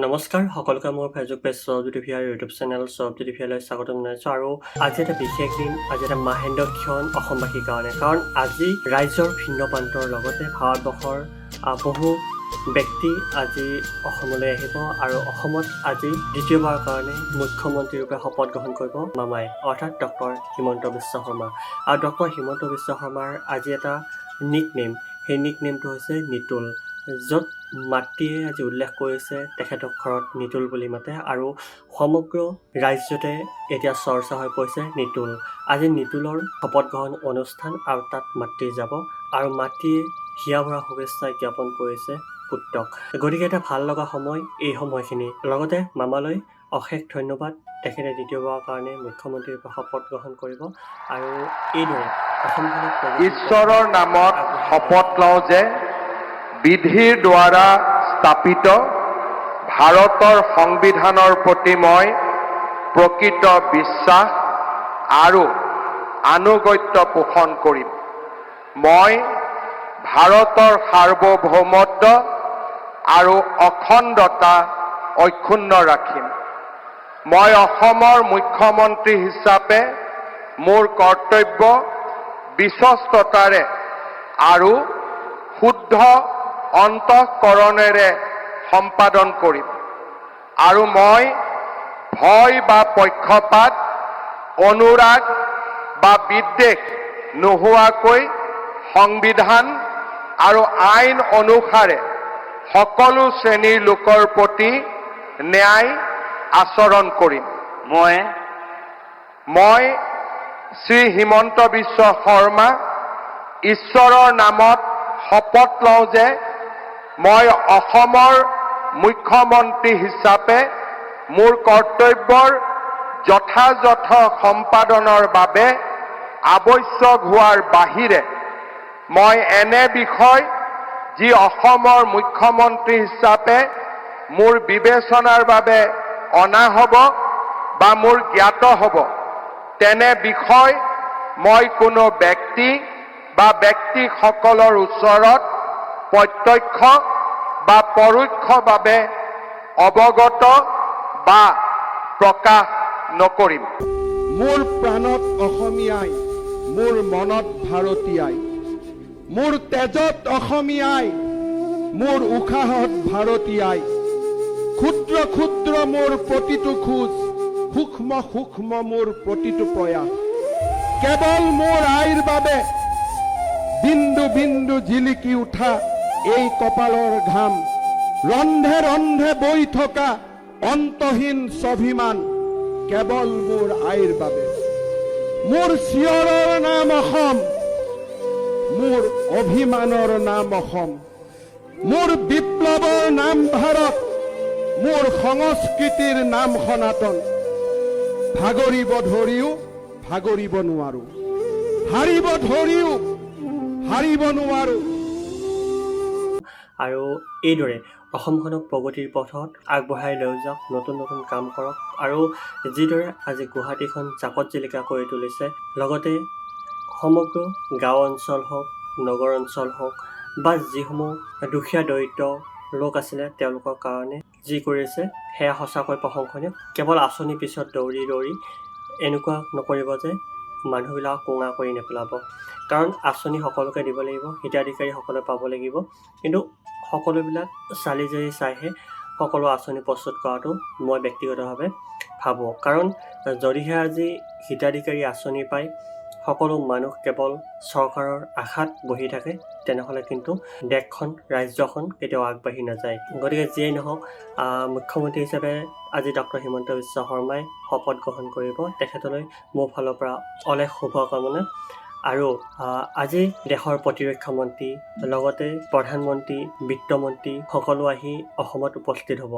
নমস্কাৰ সকলোকে মোৰ ফেচবুক পেজ সৰবজ্যোতি ভূঞাৰ ইউটিউব চেনেল সৰবজ্যোতি ভূঞালৈ স্বাগতম জনাইছোঁ। আৰু আজি এটা বিশেষ দিন, আজি এটা মাহেন্দ্ৰ ক্ষণ অসমবাসীৰ কাৰণে, কাৰণ আজি ৰাজ্যৰ ভিন্ন প্ৰান্তৰ লগতে ভাৰতবৰ্ষৰ বহু ব্যক্তি আজি অসমলৈ আহিব আৰু অসমত আজি দ্বিতীয়বাৰৰ কাৰণে মুখ্যমন্ত্ৰী ৰূপে শপত গ্ৰহণ কৰিব মামাই, অৰ্থাৎ ডক্টৰ হিমন্ত বিশ্ব শৰ্মা। আৰু ডক্টৰ হিমন্ত বিশ্ব শৰ্মাৰ আজি এটা নিক নেম, সেই নিক নেমটো হৈছে নিতুল, য'ত মাতৃয়ে আজি উল্লেখ কৰিছে তেখেতক ঘৰত নিতুল বুলি মাতে আৰু সমগ্ৰ ৰাজ্যতে এতিয়া চৰ্চা হৈ পৰিছে নিতুল। আজি নিতুলৰ শপত গ্ৰহণ অনুষ্ঠান আৰু তাত মাতৃ যাব আৰু মাতৃয়ে হিয়া ভৰা শুভেচ্ছা জ্ঞাপন কৰিছে পুত্ৰক। গতিকে এটা ভাল লগা সময় এই সময়খিনি। লগতে মামালৈ অশেষ ধন্যবাদ, তেখেতে দ্বিতীয়বাৰৰ কাৰণে মুখ্যমন্ত্ৰীৰ ৰূপে শপত গ্ৰহণ কৰিব আৰু এইদৰে অসমখনক ঈশ্বৰৰ নামত শপত লওঁ যে বিধিৰ দ্বাৰা স্থাপিত ভাৰতৰ সংবিধানৰ প্ৰতি মই প্ৰকৃত বিশ্বাস আৰু আনুগত্য পোষণ কৰিম। মই ভাৰতৰ সাৰ্বভৌমত্ব আৰু অখণ্ডতা অক্ষুণ্ণ ৰাখিম। মই অসমৰ মুখ্যমন্ত্ৰী হিচাপে মোৰ কৰ্তব্য বিশ্বস্ততাৰে আৰু শুদ্ধ অন্তঃকৰণেৰে সম্পাদন কৰিম আৰু মই ভয় বা পক্ষপাত, অনুৰাগ বা বিদ্বেষ নোহোৱাকৈ সংবিধান আৰু আইন অনুসাৰে সকলো শ্ৰেণীৰ লোকৰ প্ৰতি ন্যায় আচৰণ কৰিম। মই শ্ৰী হিমন্ত বিশ্ব শৰ্মা ঈশ্বৰৰ নামত শপত লওঁ যে মই অসমৰ মুখ্যমন্ত্ৰী হিচাপে মোৰ কৰ্তব্যৰ যথাযথ সম্পাদনৰ বাবে আৱশ্যক হোৱাৰ বাহিৰে মই এনে বিষয় যি অসমৰ মুখ্যমন্ত্ৰী হিচাপে মোৰ বিবেচনাৰ বাবে অনা হ'ব বা মোৰ জ্ঞাত হ'ব, তেনে বিষয় মই কোনো ব্যক্তি বা ব্যক্তিসকলৰ ওচৰত প্ৰত্যক্ষ বা পৰোক্ষভাৱে অৱগত বা প্ৰকাশ নকৰিম। মোৰ প্ৰাণত অসমীয়াই, মোৰ মনত ভাৰতীয়াই, মোৰ তেজত অসমীয়াই, মোৰ উশাহত ভাৰতীয়াই, ক্ষুদ্ৰ ক্ষুদ্ৰ মোৰ প্ৰতিটো খোজ, সূক্ষ্ম সূক্ষ্ম মোৰ প্ৰতিটো প্ৰয়াস, কেৱল মোৰ আইৰ বাবে বিন্দু বিন্দু জিলিকি উঠা এই কপালৰ ঘাম, ৰন্ধে ৰন্ধে বৈ থকা অন্তহীন স্বাভিমান, কেৱল মোৰ আইৰ বাবে। মোৰ চিঞৰৰ নাম অসম, মোৰ অভিমানৰ নাম অসম, মোৰ বিপ্লৱৰ নাম ভাৰত, মোৰ সংস্কৃতিৰ নাম সনাতন। ভাগৰিব ধৰিও ভাগৰিব নোৱাৰো, হাৰিব ধৰিও হাৰিব নোৱাৰো। আৰু এইদৰে অসমখনক প্ৰগতিৰ পথত আগবঢ়াই লৈ যাওক, নতুন নতুন কাম কৰক আৰু যিদৰে আজি গুৱাহাটীখন জাকত জিলিকা কৰি তুলিছে, লগতে সমগ্ৰ গাঁও অঞ্চল হওক, নগৰ অঞ্চল হওক বা যিসমূহ দুখীয়া দৰিদ্ৰ লোক আছিলে তেওঁলোকৰ কাৰণে যি কৰিছে সেয়া সঁচাকৈ প্ৰশংসনীয়। কেৱল আঁচনি পিছত দৌৰি দৌৰি এনেকুৱা নকৰিব যে মানুহবিলাক কোঙা কৰি নেপেলাব, কাৰণ আঁচনি সকলোকে দিব লাগিব, হিতাধিকাৰী সকলোৱে পাব লাগিব, কিন্তু সকলোবিলাক চালি জাৰি চাইহে সকলো আঁচনি প্ৰস্তুত কৰাটো মই ব্যক্তিগতভাৱে ভাবোঁ। কাৰণ যদিহে আজি হিতাধিকাৰী আঁচনি পায় সকলো মানুহ কেৱল চৰকাৰৰ আশাত বহি থাকে, তেনেহ'লে কিন্তু দেশখন, ৰাজ্যখন কেতিয়াও আগবাঢ়ি নাযায়। গতিকে যিয়েই নহওক, মুখ্যমন্ত্ৰী হিচাপে আজি ডক্টৰ হিমন্ত বিশ্ব শৰ্মাই শপত গ্ৰহণ কৰিব, তেখেতলৈ মোৰ ফালৰ পৰা অলেখ শুভকামনা। আৰু আজি দেশৰ প্ৰতিৰক্ষা মন্ত্ৰী, লগতে প্ৰধানমন্ত্ৰী, বিত্তমন্ত্ৰী সকলো আহি অসমত উপস্থিত হ'ব।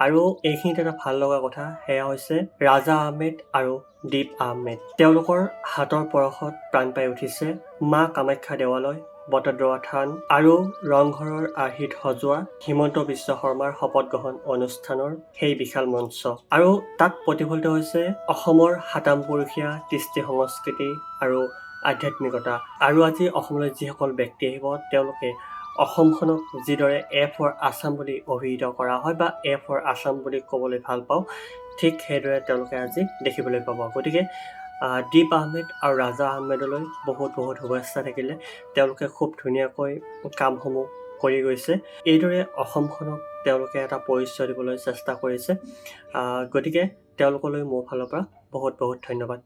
আৰু এইখিনিত এটা ভাল লগা কথা, সেয়া হৈছে ৰাজা আহমেদ আৰু দীপ আহমেদ। তেওঁলোকৰ হাতৰ পৰশত প্ৰাণ পাই উঠিছে মা কামাখ্যা দেৱালয়, বটদ্ৰৱা থান আৰু ৰংঘৰৰ আৰ্হিত সজোৱা হিমন্ত বিশ্ব শৰ্মাৰ শপত গ্ৰহণ অনুষ্ঠানৰ সেই বিশাল মঞ্চ। আৰু তাত প্ৰতিফলিত হৈছে অসমৰ সাতামপুৰুষীয়া কৃষ্টি সংস্কৃতি আৰু আধ্যাত্মিকতা। আৰু আজি অসমলৈ যিসকল ব্যক্তি আহিব তেওঁলোকে অসমখনক যিদৰে এ ফৰ আছাম বুলি অভিহিত কৰা হয় বা এ ফৰ আছাম বুলি ক'বলৈ ভাল পাওঁ, ঠিক সেইদৰে তেওঁলোকে আজি দেখিবলৈ পাব। গতিকে দীপ আহমেদ আৰু ৰাজা আহমেদলৈ বহুত বহুত শুভেচ্ছা থাকিলে। তেওঁলোকে খুব ধুনীয়াকৈ কামসমূহ কৰি গৈছে। এইদৰে অসমখনক তেওঁলোকে এটা পৰিচয় দিবলৈ চেষ্টা কৰিছে। গতিকে তেওঁলোকলৈ মোৰ ফালৰ পৰা বহুত বহুত ধন্যবাদ।